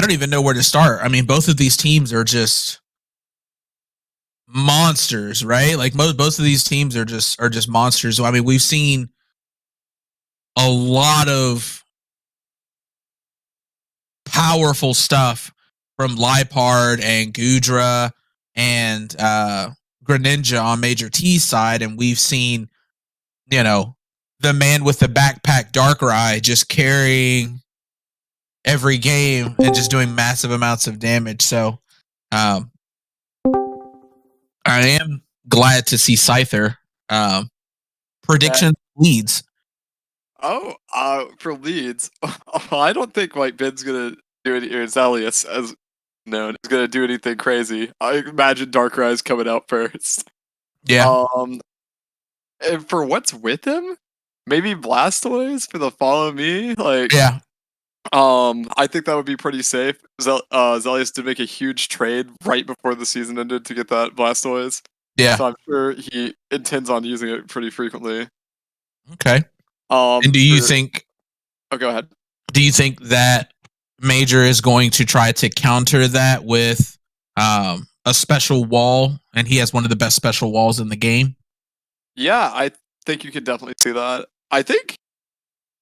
I don't even know where to start. I mean, both of these teams are just monsters, right? Like most of these teams are just monsters. So, I mean, we've seen a lot of powerful stuff from Lipard and Gudra and Greninja on Major T's side, and we've seen, the man with the backpack Darkrai just carrying every game and just doing massive amounts of damage. So I am glad to see Scyther. Prediction leads. For leads, I don't think Ben's gonna do any, or Xlelius, as known, is gonna do anything crazy. I imagine Darkrai's coming out first. Yeah. And for what's with him, maybe Blastoise for the follow me. Yeah. I think that would be pretty safe. Xlelius did make a huge trade right before the season ended to get that Blastoise. Yeah. So I'm sure he intends on using it pretty frequently. Okay. And do you think? Oh, go ahead. Do you think that Major is going to try to counter that with a special wall, and he has one of the best special walls in the game? Yeah, I think you could definitely see that. I think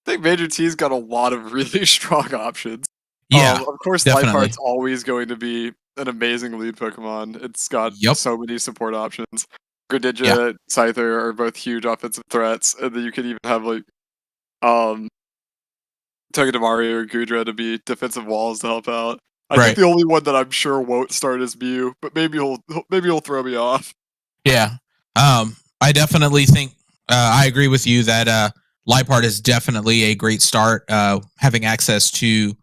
Major T's got a lot of really strong options. Yeah, of course, Lifeheart's always going to be an amazing lead Pokemon. It's got so many support options. Greninja, Scyther are both huge offensive threats, and then you could even have Togedemaru or Gudra to be defensive walls to help out. I think the only one that I'm sure won't start is Mew, but maybe he'll throw me off. Yeah, I definitely think I agree with you that Lipard is definitely a great start. Having access to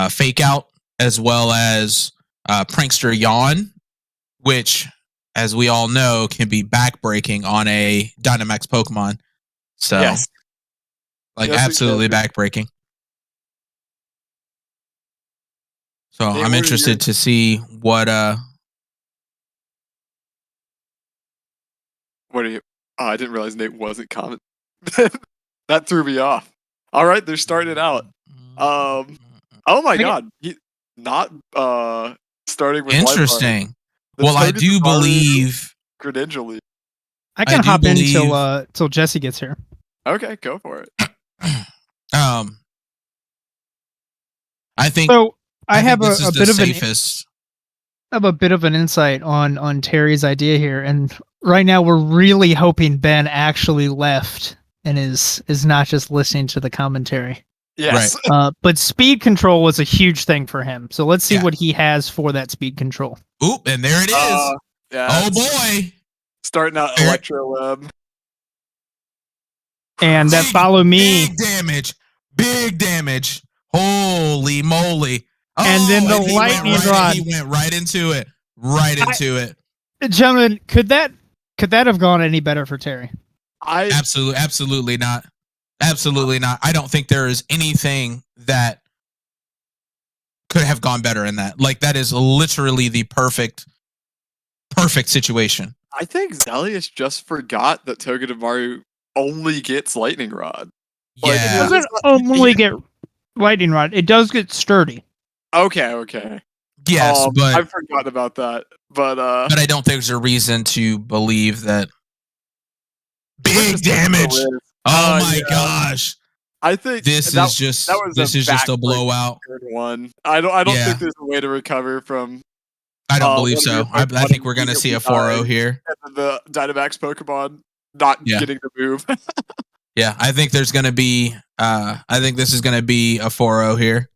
Fake Out as well as Prankster Yawn, which, as we all know, can be backbreaking on a Dynamax Pokemon. So, absolutely backbreaking. So I'm interested to see what. What are you? Oh, I didn't realize Nate wasn't commenting. That threw me off. All right, they're starting it out. Oh my god, not starting with interesting. Well, I do believe Greninja. I can hop in till Jesse gets here. Okay, go for it. I think so. I have a bit of safest. I have a bit of an insight on Terry's idea here, and right now we're really hoping Ben actually left and is not just listening to the commentary. Yes. Right. But speed control was a huge thing for him. So let's see what he has for that speed control. Oop, and there it is. Oh boy. Starting out Electro Web. And that follow me. Big damage. Holy moly. And then the lightning rod. He went right into it. Gentlemen, could that have gone any better for Terry? Absolutely not. Absolutely not. I don't think there is anything that could have gone better in that. Like, that is literally the perfect situation. I think Xlelius just forgot that Togedemaru only gets lightning rod. Yeah. It doesn't only get lightning rod. It does get sturdy. Okay. Yes, but I forgot about that. But I don't think there's a reason to believe that. Big damage. Oh my gosh. I think this is just a blowout. One. I don't think there's a way to recover from. I don't believe so. I think we're going to see a 4-0 here. And the Dynamax Pokemon not getting the move. Yeah, I think there's going to be. I think this is going to be a 4-0 here.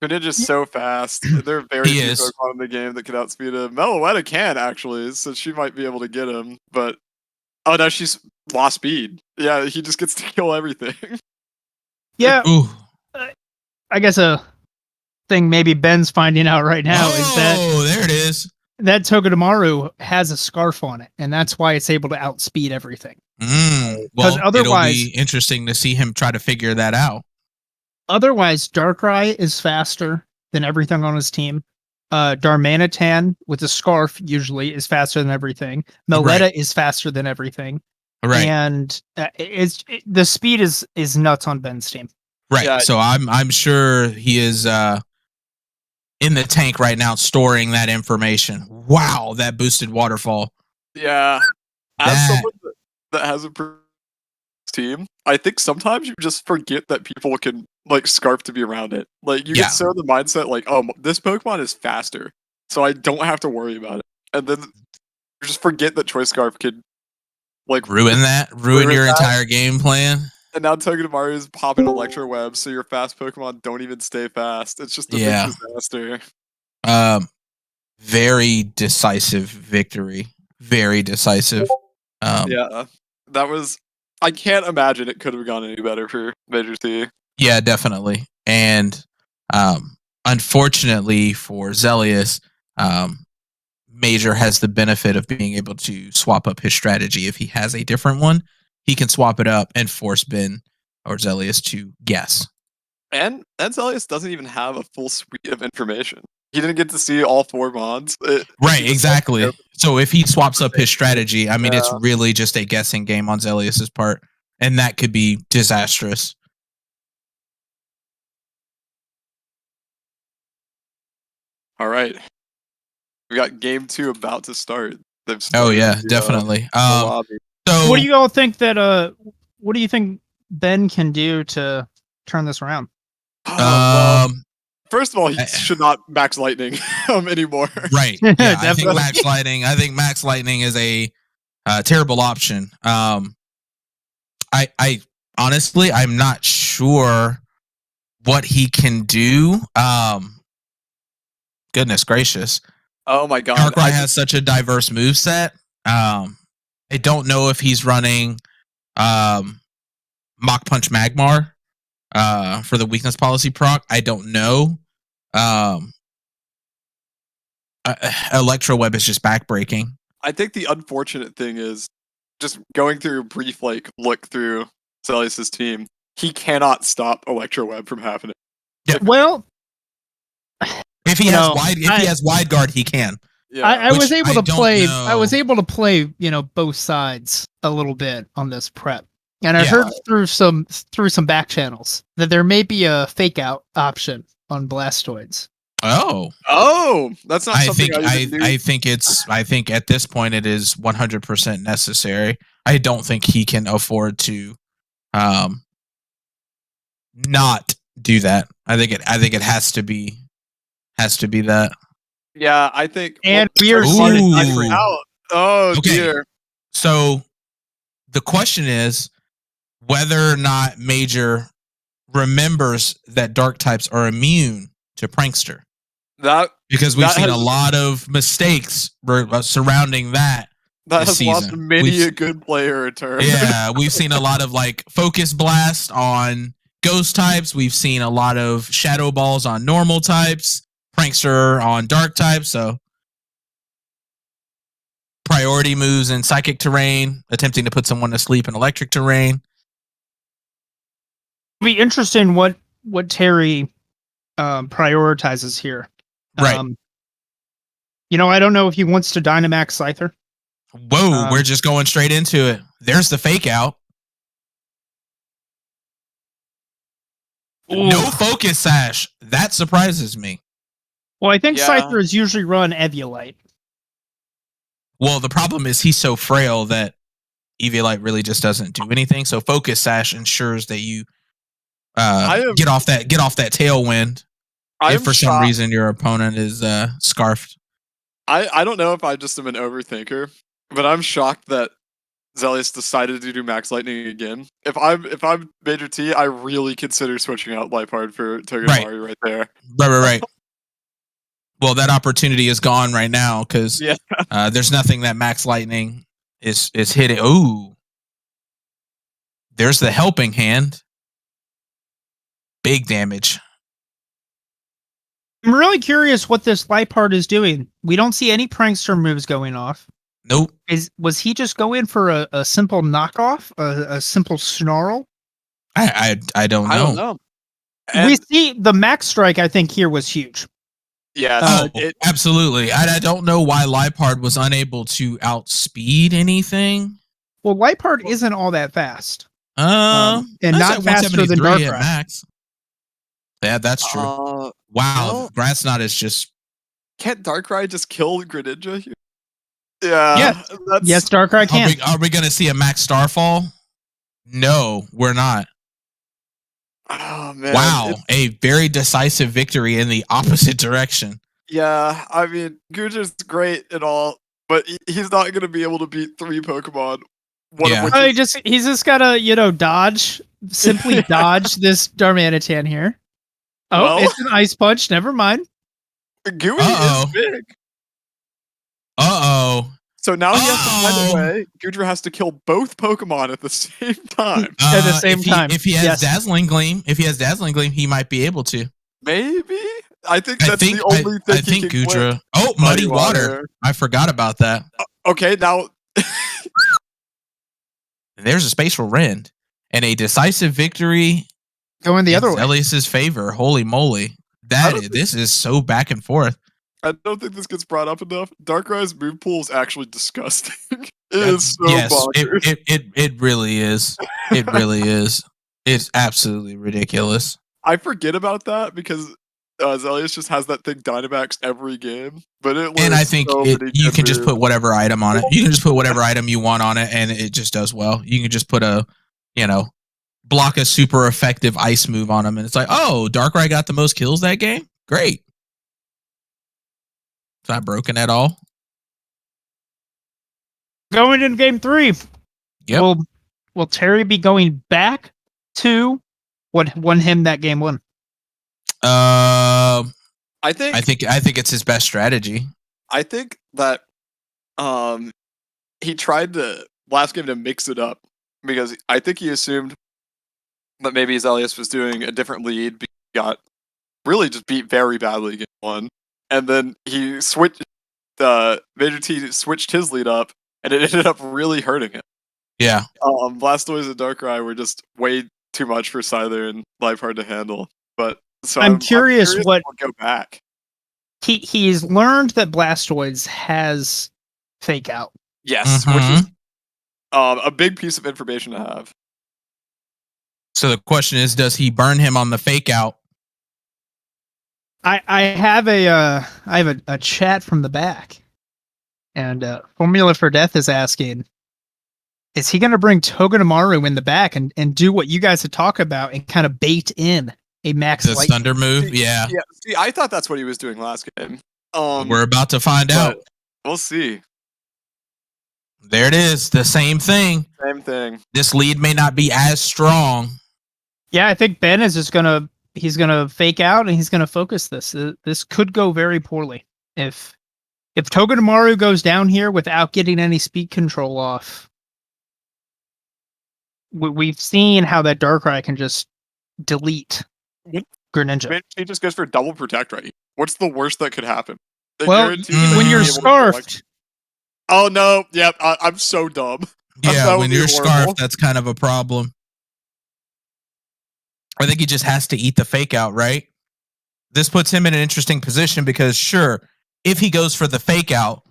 Greninja's so fast. There are very few Pokemon in the game that can outspeed him. Meloetta can, actually, so she might be able to get him. But, oh no, she's lost speed. Yeah, he just gets to kill everything. Yeah. I guess a thing maybe Ben's finding out right now is that... Oh, there it is. That Togedemaru has a scarf on it, and that's why it's able to outspeed everything. Well, otherwise, it'll be interesting to see him try to figure that out. Otherwise, Darkrai is faster than everything on his team. Darmanitan with a scarf usually is faster than everything. Meloetta is faster than everything. Right. And the speed is nuts on Ben's team. Right. Yeah. So I'm sure he is in the tank right now storing that information. Wow, that boosted waterfall. Yeah. As someone that has a team, I think sometimes you just forget that people can like scarf to be around it. Like you get so in the mindset like, oh, this Pokemon is faster, so I don't have to worry about it. And then you just forget that Choice Scarf could like ruin your entire game plan. And now Togedemaru is popping Electro Web, so your fast Pokemon don't even stay fast. It's just a big disaster. Very decisive victory. Very decisive. Yeah, that was. I can't imagine it could have gone any better for Major T. Yeah, definitely. And unfortunately for Xlelius, Major has the benefit of being able to swap up his strategy. If he has a different one, he can swap it up and force Ben or Xlelius to guess. And Xlelius doesn't even have a full suite of information. He didn't get to see all 4 mods. Right, exactly. So if he swaps up his strategy, I mean, it's really just a guessing game on Xelius's part, and that could be disastrous. All right, we got game 2 about to start. Oh yeah, definitely. So what do you all think that what do you think Ben can do to turn this around? Well, first of all, he should not Max Lightning anymore. Right. Yeah, I think Max Lightning is a terrible option. I honestly, I'm not sure what he can do. Goodness gracious. Oh my god. Darkrai has such a diverse moveset. I don't know if he's running Mach Punch Magmar for the weakness policy proc. I don't know. Electro Web is just backbreaking. I think the unfortunate thing is just going through a brief look through Xelius's team. He cannot stop Electro Web from happening. Yeah. Well, if he has wide guard, he can. Yeah. I was able to play. I was able to play, both sides a little bit on this prep, and I heard through some back channels that there may be a fake out option on Blastoids. Oh, that's not something I think at this point it is 100% necessary. I don't think he can afford to not do that. I think it has to be that. Yeah, I think. And oh dear. So the question is whether or not Major remembers that dark types are immune to Prankster. Because we've seen a lot of mistakes surrounding that. That has lost a good player in turn. Yeah, we've seen a lot of Focus Blast on Ghost types. We've seen a lot of Shadow Balls on normal types. Prankster on dark types. So priority moves in Psychic terrain, attempting to put someone to sleep in Electric terrain. It'll be interesting what Terry prioritizes here. Right. I don't know if he wants to Dynamax Scyther. Whoa, we're just going straight into it. There's the fake out. Ooh. No Focus Sash. That surprises me. Well, I think Scyther is usually run Eviolite. Well, the problem is he's so frail that Eviolite really just doesn't do anything. So Focus Sash ensures that you get off that tailwind. If for some reason your opponent is scarfed. I don't know if I just am an overthinker, but I'm shocked that Xlelius decided to do Max Lightning again. If I'm Major T, I really consider switching out Liepard for Togedemaru right there. Right. Well, that opportunity is gone right now because there's nothing that Max Lightning is hitting. Ooh, there's the helping hand. Big damage. I'm really curious what this Liepard is doing. We don't see any Prankster moves going off. Nope. Was he just going for a simple knockoff, a simple snarl? I don't know. I don't know. We see the Max Strike. I think here was huge. Yeah, absolutely. I don't know why Liepard was unable to outspeed anything. Well, Liepard isn't all that fast. And not faster than Darkrai. Max. Yeah, that's true. Wow, Grass Knot is just. Can't Darkrai just kill Greninja here? Yeah. Yes, Darkrai can. Are we going to see a Max Starfall? No, we're not. Oh, man. Wow, a very decisive victory in the opposite direction. Yeah, I mean, Guja's great and all, but he's not going to be able to beat 3 Pokemon. He's just gotta, dodge, simply dodge this Darmanitan here. Oh, it's an Ice Punch. Never mind. Gooey is big. So now he has to find a way. Gudra has to kill both Pokemon at the same time. At the same time. If he has Dazzling Gleam, he might be able to. Maybe. I think that's the only thing. I think Gudra. Oh, Muddy Water. I forgot about that. Okay, now. There's a Spatial Rend and a decisive victory going the other way. Xlelius's favor. Holy moly. This is so back and forth. I don't think this gets brought up enough. Darkrai's move pool is actually disgusting. It is so bonkers. It really is. It really is. It's absolutely ridiculous. I forget about that because Xlelius just has that thing Dynamax every game. But and I think you can just put whatever item on it. You can just put whatever item you want on it, and it just does well. You can just put block a super effective ice move on him, and it's like, oh, Darkrai got the most kills that game? Great. It's not broken at all. Going in game 3. Yep. Will Terry be going back to what won him that game 1? I think it's his best strategy. I think that he tried to last game to mix it up because I think he assumed that maybe Xlelius was doing a different lead, but he got really just beat very badly game 1. And then he switched. Major T switched his lead up, and it ended up really hurting him. Yeah. Blastoise and Darkrai were just way too much for Scyther and Life hard to handle. But so I'm curious what go back. He's learned that Blastoise has Fake Out. Yes, which is a big piece of information to have. So the question is, does he burn him on the Fake Out? I have a chat from the back, and Formula for Death is asking, is he going to bring Togedemaru in the back and do what you guys had talked about and kind of bait in a max the Thunder move? Yeah. See, I thought that's what he was doing last game. We're about to find out. We'll see. There it is. The same thing. Same thing. This lead may not be as strong. Yeah, I think Ben is just he's gonna Fake Out and he's gonna focus this. This could go very poorly if Togedemaru goes down here without getting any speed control off. We've seen how that Darkrai can just delete Greninja. He just goes for double protect, right? What's the worst that could happen? When you're scarfed. Oh no! Yep, I'm so dumb. Yeah, when you're scarfed, that's kind of a problem. I think he just has to eat the Fake Out, right? This puts him in an interesting position because, sure, if he goes for the Fake Out,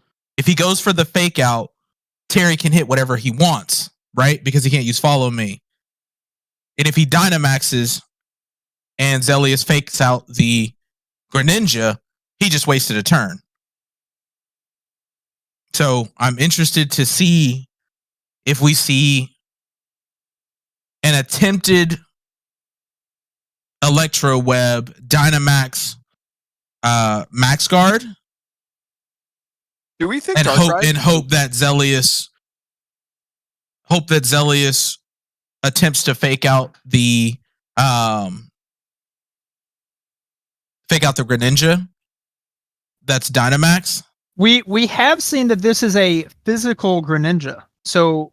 Terry can hit whatever he wants, right? Because he can't use Follow Me. And if he Dynamaxes and Xlelius fakes out the Greninja, he just wasted a turn. So I'm interested to see if we see an attempted Electro Web Dynamax Max Guard. Do we think and hope that Xlelius attempts to fake out the Greninja that's Dynamax? We have seen that this is a physical Greninja. So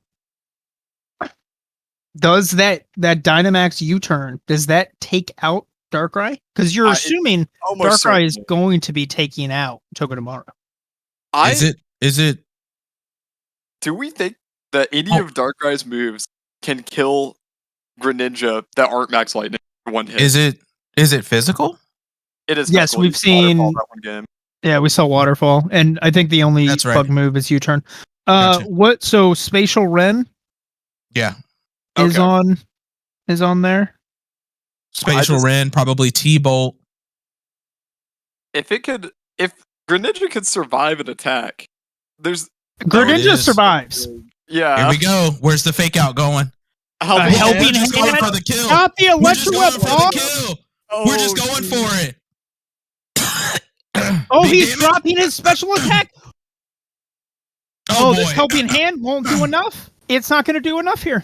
does that Dynamax U-turn, does that take out Darkrai? Because you're assuming Darkrai is going to be taking out Togedemaru. Is it? Do we think that any of Darkrai's moves can kill Greninja that aren't Max Lightning for one hit? Is it physical? It is. Yes, we've seen that one game. Yeah, we saw Waterfall, and I think the only bug move is U-turn. Gotcha. So Spatial Ren? Yeah. Is on there. Spatial Ren, probably T-Bolt. If Greninja could survive an attack, Greninja survives. Yeah. Here we go. Where's the fake out going? Helping hand. Going for the kill. Not the electro weapon. We're just going for it. He's dropping his special attack. This helping hand won't do enough. It's not going to do enough here.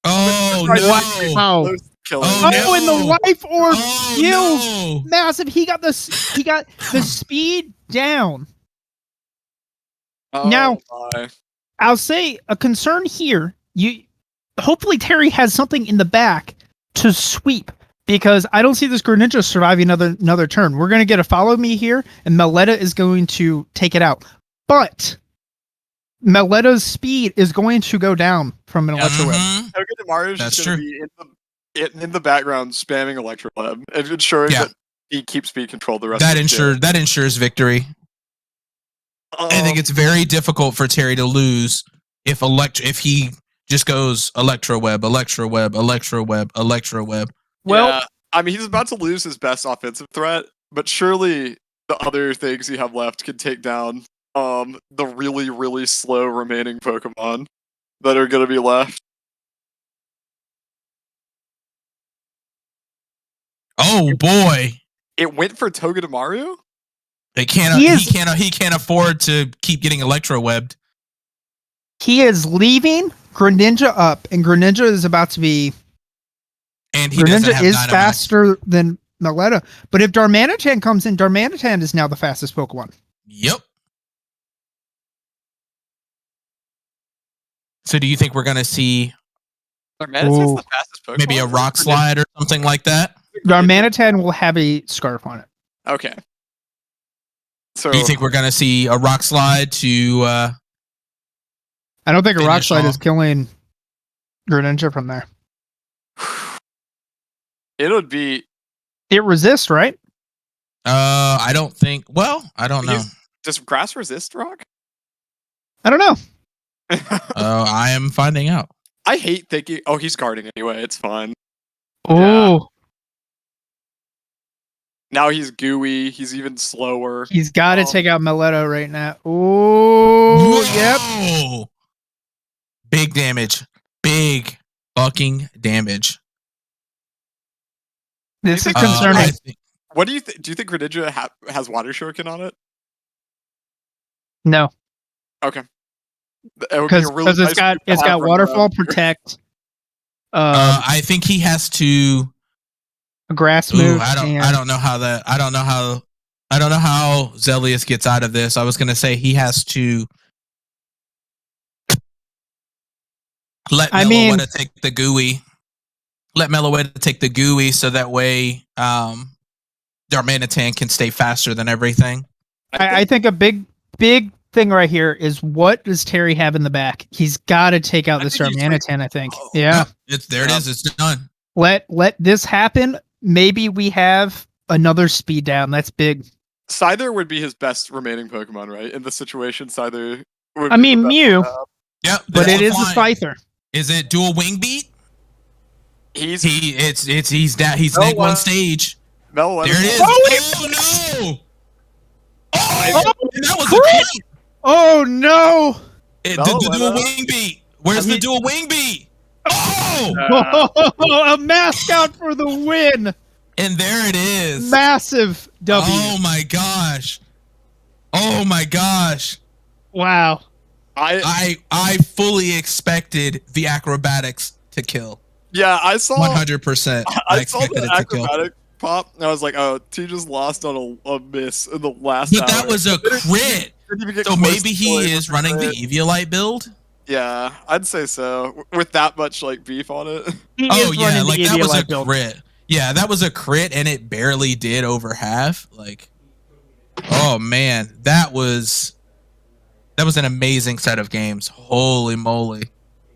Oh no! And the life orb kills massive. He got the speed down. Now, I'll say a concern here. Hopefully Terry has something in the back to sweep, because I don't see this Greninja surviving another turn. We're going to get a follow me here, and Meletta is going to take it out. But Meletta's speed is going to go down from an Electro Web. Tomorrow's just going to be in the background spamming Electro Web and ensuring that he keeps speed control the rest of the game. That ensures victory. I think it's very difficult for Terry to lose if he just goes Electro Web, Electro Web, Electro Web, Electro Web. Well, yeah, I mean, he's about to lose his best offensive threat, but surely the other things you have left can take down the really, really slow remaining Pokemon that are going to be left. Oh boy! It went for Togedemaru? He can't afford to keep getting Electro Webbed. He is leaving Greninja up, and Greninja is about to be. And Greninja is faster than Meletta, but if Darmanitan comes in, Darmanitan is now the fastest Pokemon. Yep. So, do you think we're going to see Darmanitan's the fastest Pokemon? Maybe a Rock Slide or something like that? Darmanitan will have a Scarf on it. Okay. So, do you think we're going to see a Rock Slide to? I don't think a Rock Slide is killing Greninja from there. It would be. It resists, right? I don't think. Well, I don't know. Does grass resist rock? I don't know. I am finding out. I hate thinking. Oh, he's guarding anyway. It's fine. Oh. Yeah. Now he's gooey. He's even slower. He's got to take out Meletta right now. Oh, yep. Big damage. Big fucking damage. This is concerning. What do you think? Do you think Greninja has Water Shuriken on it? No. Okay. Because it's got Waterfall Protect. I think he has to. A grass move. I don't know how Xlelius gets out of this. I was gonna say he has to let Meloetta take the gooey. Let Meloetta take the gooey so that way Darmanitan can stay faster than everything. I think a big thing right here is, what does Terry have in the back? He's got to take out this Darmanitan, I think. Yeah. It is. It's done. Let this happen. Maybe we have another speed down. That's big. Scyther would be his best remaining Pokemon, right? In this situation, Scyther would be Mew. Yeah, but it is a Scyther. Is it dual wing beat? He's down. He's neg one stage. There it is. Oh no! Oh, that was a crit. Oh no! The dual wing beat. Where's the dual wing beat? Oh! A mascot for the win! And there it is. Massive W. Oh my gosh! Oh my gosh! Wow! I fully expected the acrobatics to kill. Yeah, I saw 100%. I expected it to kill. Pop, and I was like, "Oh, T just lost on a miss in the last." But that was a crit. So maybe he is running the Eviolite build. Yeah, I'd say so. With that much beef on it. Oh yeah, that was a crit. Yeah, that was a crit, and it barely did over half. Oh man, that was an amazing set of games. Holy moly!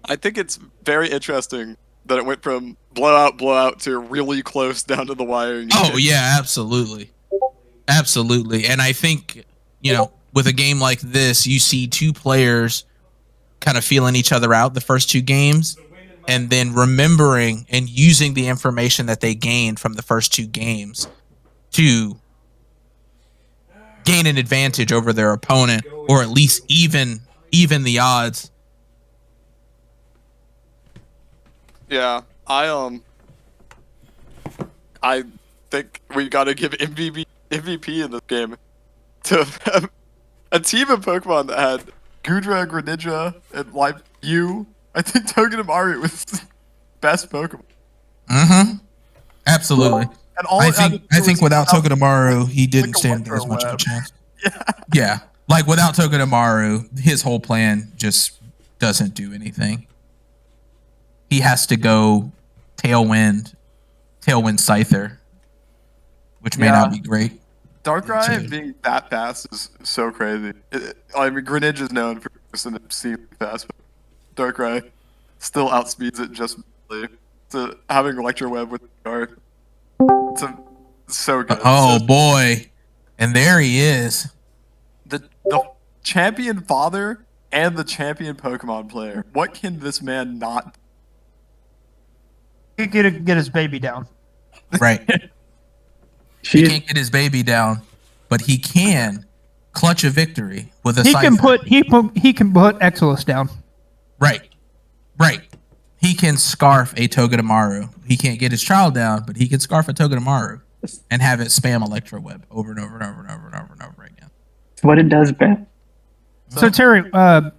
I think it's very interesting that it went from blowout to really close down to the wire. Oh yeah, absolutely. And I think, with a game like this, you see two players kind of feeling each other out the first two games. and then remembering and using the information that they gained from the first 2 games to gain an advantage over their opponent, or at least even the odds. Yeah, I think we gotta give MVP in this game to a team of Pokemon that had Goodra, Greninja, and like you. I think Togedemaru was best Pokemon. Mm-hmm. Absolutely. And all I think without Togedemaru, he didn't stand as much of a chance. Yeah. Like without Togedemaru, his whole plan just doesn't do anything. He has to go Tailwind Scyther, which may not be great. Darkrai being that fast is so crazy. I mean, Greninja is known for just an obscenely fast, but Darkrai still outspeeds it just barely. So having Electro Web with Dark, it's so good. Oh boy, and there he is, the champion father and the champion Pokemon player. What can this man not? He can't get his baby down. Right. He can't get his baby down, but he can clutch a victory with a he Scyther. He can put Xlelius down. Right. He can scarf a Togedemaru. He can't get his child down, but he can scarf a Togedemaru and have it spam Electro Web over and over and over and over and over and over again. What it does, Ben. So Terry, that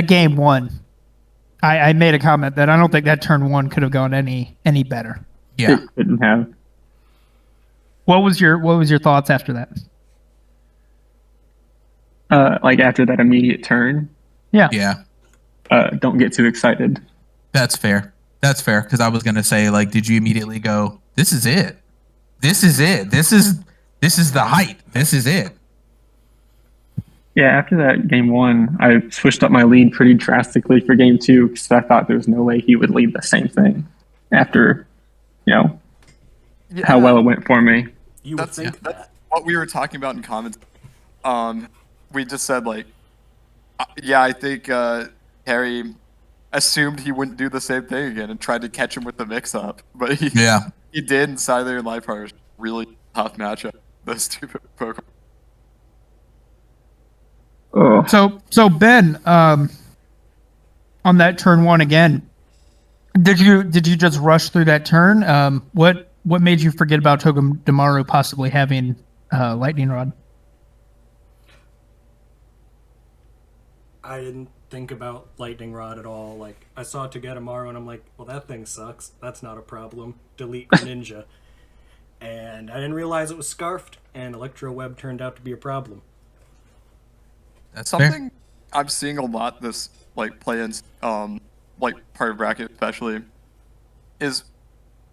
game 1, I made a comment that I don't think that turn 1 could have gone any better. Yeah, it couldn't have. What was your thoughts after that? Like after that immediate turn. Yeah. Don't get too excited. That's fair. Because I was gonna say, like, did you immediately go, "This is it. This is it. This is the height. This is it." Yeah, after that game 1, I switched up my lead pretty drastically for game 2 because I thought there was no way he would lead the same thing after, how well it went for me. That's what we were talking about in comments. We just said I think Harry assumed he wouldn't do the same thing again and tried to catch him with the mix-up, but he did. And Scyther and Liepard was really tough matchup. Those two Pokemon. Oh. So Ben, on that turn 1 again, did you just rush through that turn? What made you forget about Togedemaru possibly having Lightning Rod? I didn't think about Lightning Rod at all. Like, I saw Togedemaru and I'm like, well, that thing sucks. That's not a problem. Delete Greninja. And I didn't realize it was scarfed, and Electro Web turned out to be a problem. That's something fair. I'm seeing a lot this play-ins, part of bracket especially, is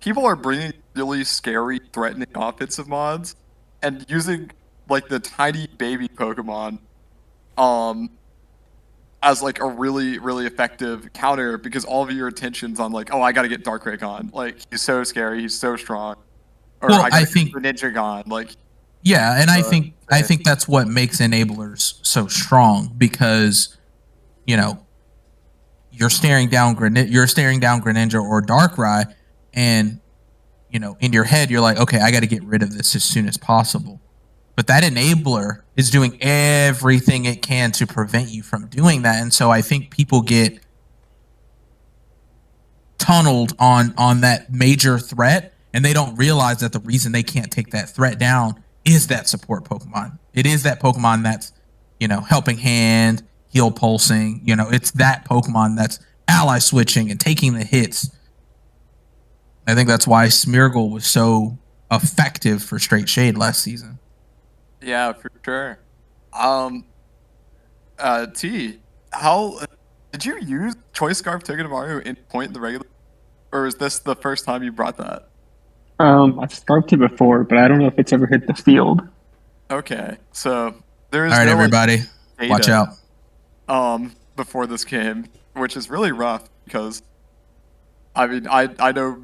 people are bringing really scary, threatening offensive mods and using the tiny baby Pokemon, as a really, really effective counter because all of your attention's on I gotta get Darkrai on. He's so scary, he's so strong. Or I think Greninja on. Yeah, and I think that's what makes enablers so strong because, you're staring down Greninja or Darkrai, and in your head you're like, okay, I got to get rid of this as soon as possible. But that enabler is doing everything it can to prevent you from doing that, and so I think people get tunneled on that major threat, and they don't realize that the reason they can't take that threat down is that support Pokemon. It is that Pokemon that's, helping hand, heal pulsing. It's that Pokemon that's ally switching and taking the hits. I think that's why Smeargle was so effective for Straight Shade last season. Yeah, for sure. T, how did you use Choice Scarf Togedemaru in point in the regular, or is this the first time you brought that? I've scarfed it before, but I don't know if it's ever hit the field. Okay, so there is all right, everybody, watch out. Before this game, which is really rough because, I mean, I know,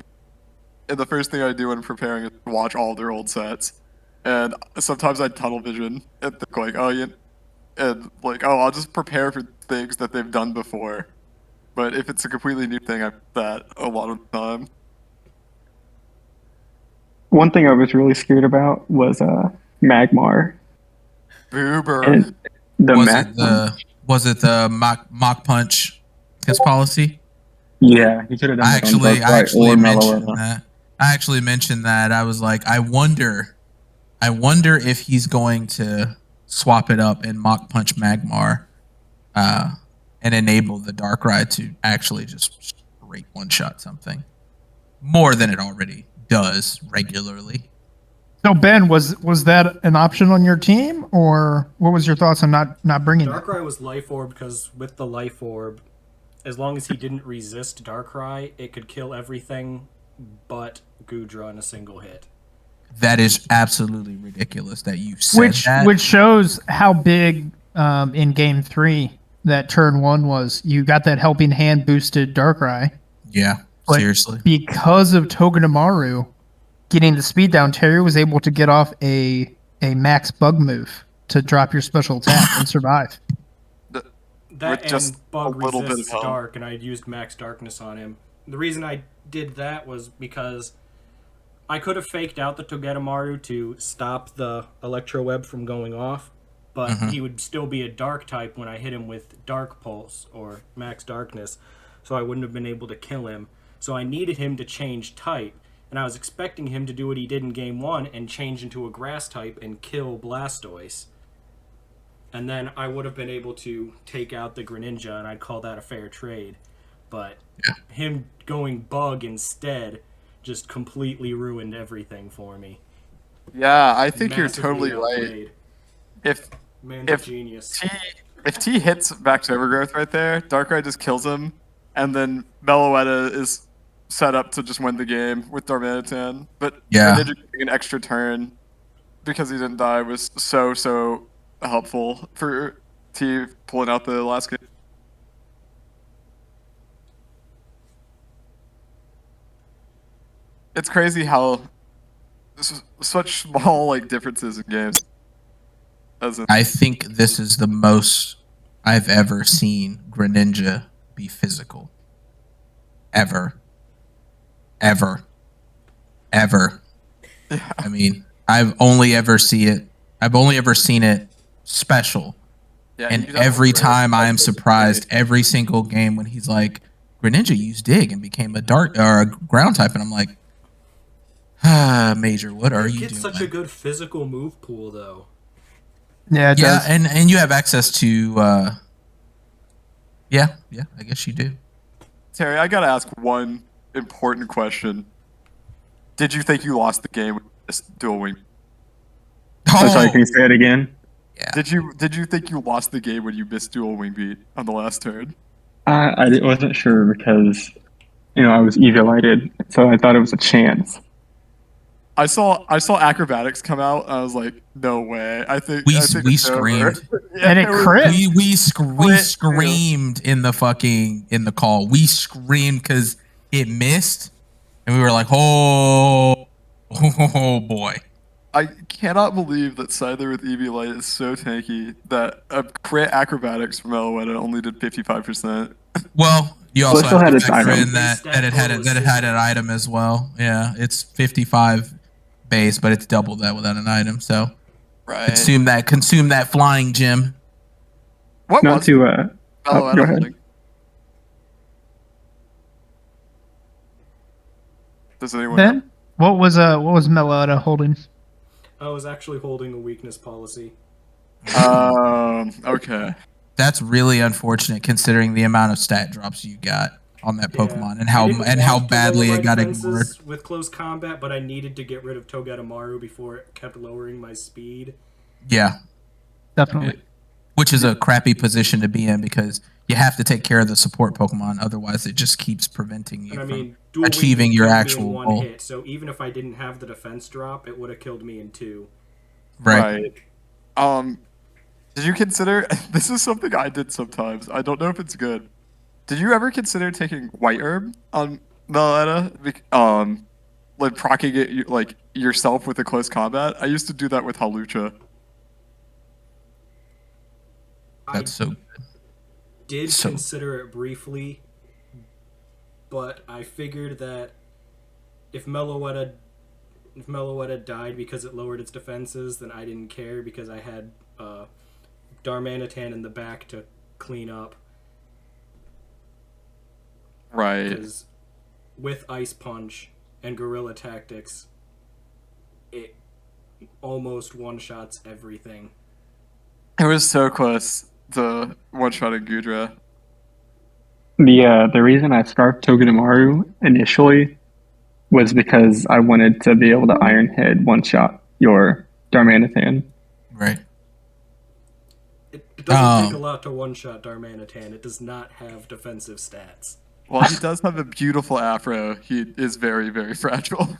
the first thing I do when preparing is watch all their old sets, and sometimes I tunnel vision and think I'll just prepare for things that they've done before, But if it's a completely new thing, I bet a lot of the time. One thing I was really scared about was Magmar. Boober. And was it the mock punch his policy? Yeah, he could have done I that on Darkrai or Meloetta. I actually mentioned that. I was like, I wonder if he's going to swap it up and mock punch Magmar, and enable the Darkrai to actually just straight one shot something more than it already does regularly. So Ben, was that an option on your team, or what was your thoughts on not bringing that? Darkrai was Life Orb because with the Life Orb, as long as he didn't resist Darkrai, it could kill everything but Goodra in a single hit. That is absolutely ridiculous that you said that. Which shows how big in Game 3 that turn 1 was. You got that helping hand boosted Darkrai. Yeah, but seriously. Because of Togedemaru getting the speed down, Terry was able to get off a max bug move to drop your special attack and survive. That and bug resists dark, and I used max darkness on him. The reason I did that was because I could have faked out the Togedemaru to stop the Electro Web from going off, but he would still be a dark type when I hit him with Dark Pulse or max darkness, so I wouldn't have been able to kill him. So I needed him to change type, and I was expecting him to do what he did in Game 1 and change into a grass type and kill Blastoise. And then I would have been able to take out the Greninja, and I'd call that a fair trade. But him going bug instead just completely ruined everything for me. Yeah, I think you're totally right. If genius. If T hits Max Overgrowth right there, Darkrai just kills him, and then Meloetta is set up to just win the game with Darmanitan. But Greninja getting an extra turn because he didn't die was so helpful for T pulling out the last game. It's crazy how such small differences in games. I think this is the most I've ever seen Greninja be physical. Ever. Yeah. I mean, I've only ever seen it special. Yeah, and every time I am surprised every single game when he's like, Greninja used Dig and became a dark or a ground type, and I'm like, Major, what are you doing? It's such a good physical move pool, though. Yeah, it does. and you have access to, I guess you do. Terry, I gotta ask one important question. Did you think you lost the game with this dual wing? Oh, sorry, can you say it again? Yeah. Did you think you lost the game when you missed dual wing beat on the last turn? I wasn't sure because, I was evilited, so I thought it was a chance. I saw acrobatics come out. I was like, no way. I think we screamed. And it crit. We screamed in the call. We screamed because it missed, and we were like, oh boy. I cannot believe that Scyther with EV Light is so tanky that a crit acrobatics from Meloetta only did 55%. Well, you also still had its factor item. in that it had an item as well. Yeah, it's 55 base, but it's double that without an item. So consume that flying gem. What Not was to Meloetta go ahead. holding? Does anyone know? Ben, what was Meloetta holding? I was actually holding a weakness policy. Okay. That's really unfortunate considering the amount of stat drops you got on that Pokemon and how badly it got ignored with close combat, but I needed to get rid of Togedemaru before it kept lowering my speed. Yeah, definitely. Which is a crappy position to be in because you have to take care of the support Pokemon, otherwise it just keeps preventing you from achieving your actual goal. Hit, so even if I didn't have the defense drop, it would have killed me in 2. Right. Did you consider? This is something I did sometimes. I don't know if it's good. Did you ever consider taking White Herb on Meloetta? Proccing it yourself with a close combat? I used to do that with Halucha. That's so good. Consider it briefly, but I figured that if Meloetta died because it lowered its defenses, then I didn't care because I had Darmanitan in the back to clean up. Right. Because with Ice Punch and Guerrilla Tactics, it almost one-shots everything. It was so close to one-shotting Gudra. The reason I scarfed Togedemaru initially was because I wanted to be able to Iron Head one-shot your Darmanitan. Right. It doesn't take a lot to one-shot Darmanitan. It does not have defensive stats. Well, he does have a beautiful afro. He is very, very fragile.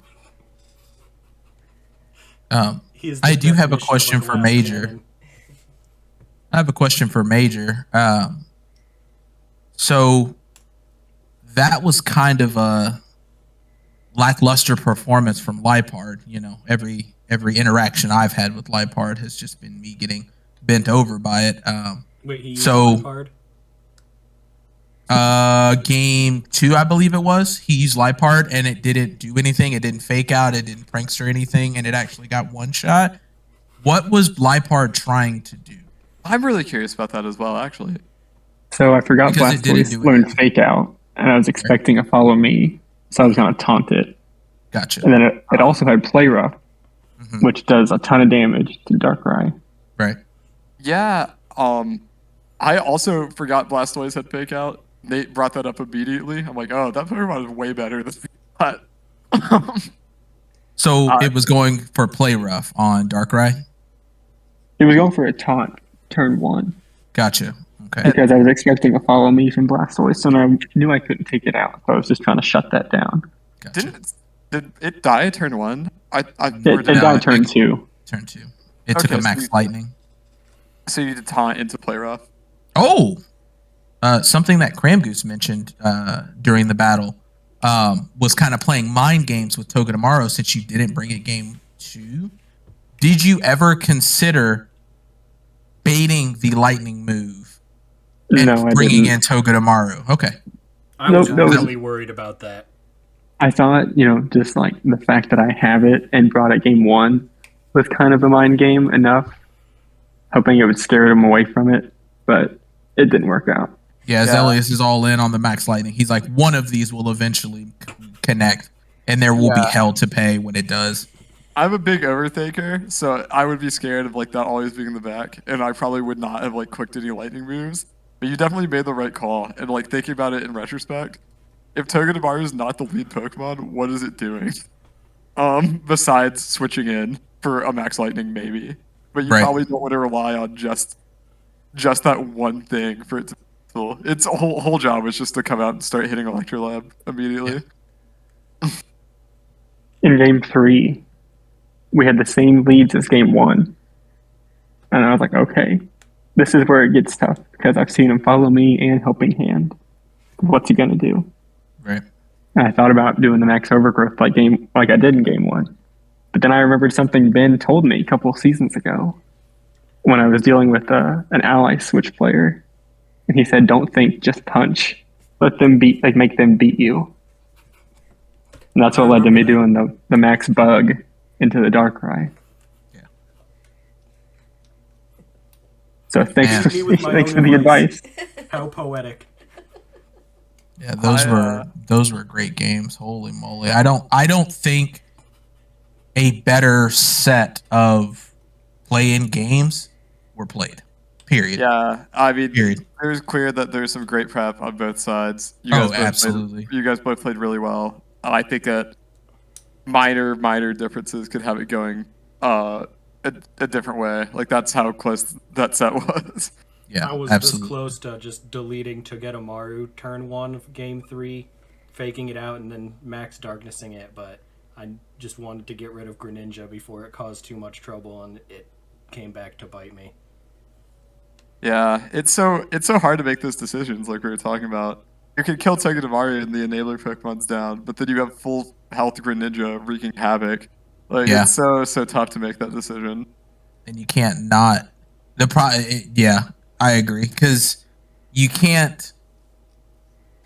I do have a question for Major. I have a question for Major. So that was kind of a lackluster performance from Lipard. You know, every interaction I've had with Lipard has just been me getting bent over by it. Wait, he used Lipard? Game 2, I believe it was. He used Lipard and it didn't do anything. It didn't fake out. It didn't prankster anything, and it actually got one shot. What was Lipard trying to do? I'm really curious about that as well, actually. So I forgot Blastoise learned fake out, and I was expecting a follow me, so I was going to taunt it. Gotcha. And then it also had Play Rough, which does a ton of damage to Darkrai. Right. Yeah. I also forgot Blastoise had fake out. Nate brought that up immediately. I'm like, oh, that Pokemon is way better than that. So it was going for Play Rough on Darkrai? It was going for a taunt turn 1. Gotcha. Okay. Because I was expecting a follow me from Blastoise, and I knew I couldn't take it out, so I was just trying to shut that down. Gotcha. Did it die turn 1? It died turn 2. Turn 2. It took a Max Lightning. So you did taunt into Play Rough? Oh! Something that Cramgoose mentioned during the battle was kind of playing mind games with Togedemaru since you didn't bring it game 2. Did you ever consider baiting the lightning move and bringing in Togedemaru? Okay. I was really worried about that. I thought, just like the fact that I have it and brought it game 1 was kind of a mind game enough, hoping it would scare him away from it, but it didn't work out. Yeah, Xlelius is all in on the Max Lightning. He's like, one of these will eventually connect, and there will be hell to pay when it does. I'm a big overthinker, so I would be scared of like that always being in the back, and I probably would not have like clicked any lightning moves. But you definitely made the right call, and like thinking about it in retrospect, if Togedemaru is not the lead Pokemon, what is it doing? Besides switching in for a Max Lightning, maybe. But you probably don't want to rely on just that one thing for it to. Its whole job is just to come out and start hitting Electrolab immediately. In game 3, we had the same leads as game 1. And I was like, okay, this is where it gets tough because I've seen him follow me and helping hand. What's he going to do? Right. And I thought about doing the max overgrowth like I did in game 1. But then I remembered something Ben told me a couple of seasons ago when I was dealing with an ally switch player. And he said, don't think, just punch. Let them make them beat you. And that's what led to me doing the max bug into the Darkrai. Yeah. So thanks for the advice. How poetic. Yeah, those were great games. Holy moly. I don't think a better set of play-in games were played. Period. Yeah, I mean, it was clear that there's some great prep on both sides. Absolutely. You guys both played really well. I think that minor differences could have it going a different way. Like, that's how close that set was. Yeah, I was absolutely. this close to just deleting Togedemaru turn 1 of game 3, faking it out, and then max darknessing it, but I just wanted to get rid of Greninja before it caused too much trouble, and it came back to bite me. Yeah, it's so hard to make those decisions like we were talking about. You can kill Togedemaru and the enabler Pokemon's down, but then you have full health Greninja wreaking havoc. Like, it's so tough to make that decision. And you can't not. I agree. Because you can't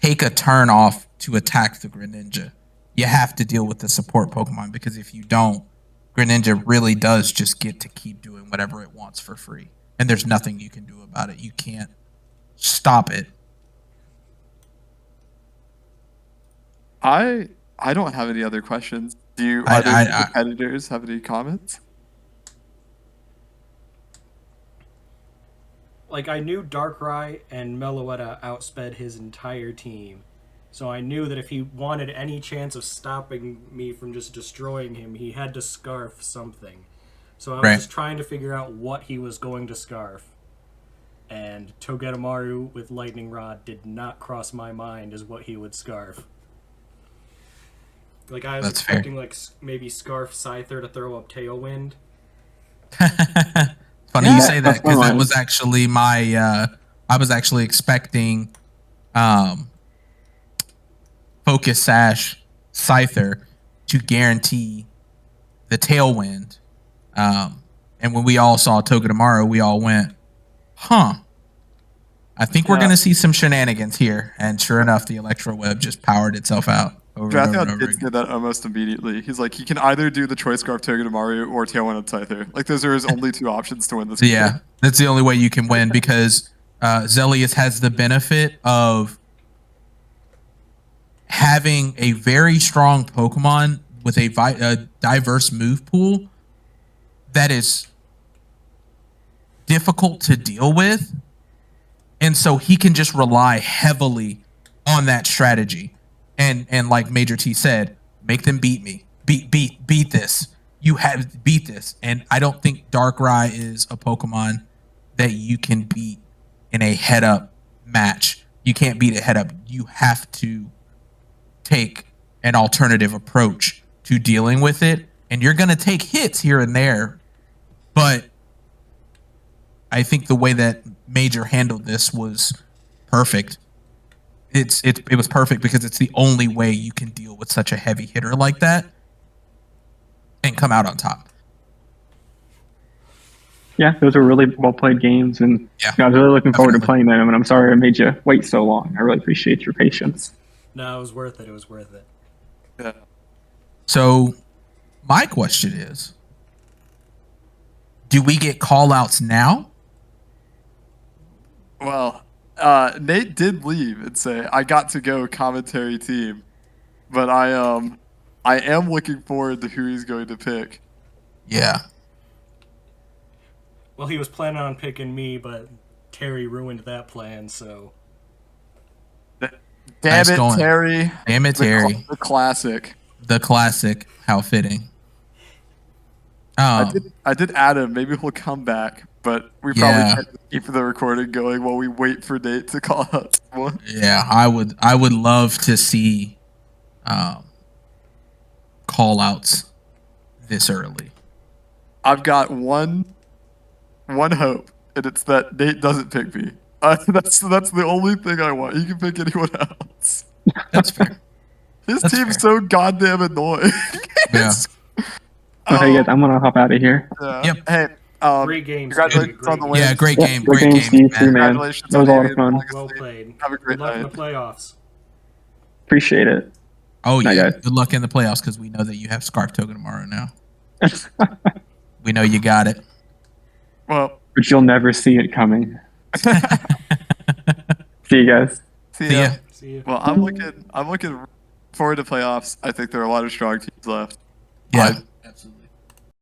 take a turn off to attack the Greninja. You have to deal with the support Pokemon, because if you don't, Greninja really does just get to keep doing whatever it wants for free. And there's nothing you can do about it. You can't stop it. I don't have any other questions. Do you either of the competitors have any comments? Like, I knew Darkrai and Meloetta outsped his entire team. So I knew that if he wanted any chance of stopping me from just destroying him, he had to Scarf something. So I was just trying to figure out what he was going to Scarf. And Togedemaru with Lightning Rod did not cross my mind as what he would Scarf. Like, I was expecting, like, maybe Scarf Scyther to throw up Tailwind. Funny you say that, because that was actually my... I was actually expecting Focus Sash Scyther to guarantee the Tailwind. And when we all saw Togedemaru, we all went, huh. I think we're going to see some shenanigans here. And sure enough, the Electro Web just powered itself out. Drathion did say that almost immediately. He's like, he can either do the Choice Scarf Togedemaru or Tailwind of Scyther. Like, those are his only two options to win this game. Yeah, that's the only way you can win, because Xlelius has the benefit of having a very strong Pokemon with a diverse move pool that is difficult to deal with. And so he can just rely heavily on that strategy. And like Major T said, make them beat me. Beat this. You have beat this. And I don't think Darkrai is a Pokemon that you can beat in a head-up match. You can't beat it head-up. You have to take an alternative approach to dealing with it. And you're going to take hits here and there. But I think the way that Major handled this was perfect. It was perfect, because it's the only way you can deal with such a heavy hitter like that and come out on top. Yeah, those were really well played games, and I was really looking forward to playing them. And I'm sorry I made you wait so long. I really appreciate your patience. No, it was worth it. It was worth it. Yeah. So my question is, do we get call outs now? Well, Nate did leave and say, I got to go commentary team, but I am looking forward to who he's going to pick. Yeah. Well, he was planning on picking me, but Terry ruined that plan, so... Damn it, Terry. Damn it, Terry. The classic. The classic. How fitting. I did add him. Maybe he'll come back, but we probably can't keep the recording going while we wait for Nate to call out someone. Yeah, I would love to see call outs this early. I've got one hope, and it's that Nate doesn't pick me. That's the only thing I want. He can pick anyone else. That's fair. His team's so goddamn annoying. Yeah. Okay, guys, I'm gonna hop out of here. Yeah. Yep. Hey, great game. Congratulations on the win. Yeah, great game. Great game, Steve, man. Congratulations. That was a lot of fun. Well played. Have a great Good luck night. in the playoffs. Appreciate it. Oh, Night, yeah. guys. Good luck in the playoffs, because we know that you have Scarf Togedemaru now. We know you got it. Well, but you'll never see it coming. See you guys. See ya. See you. Well, I'm looking forward to playoffs. I think there are a lot of strong teams left. Yeah.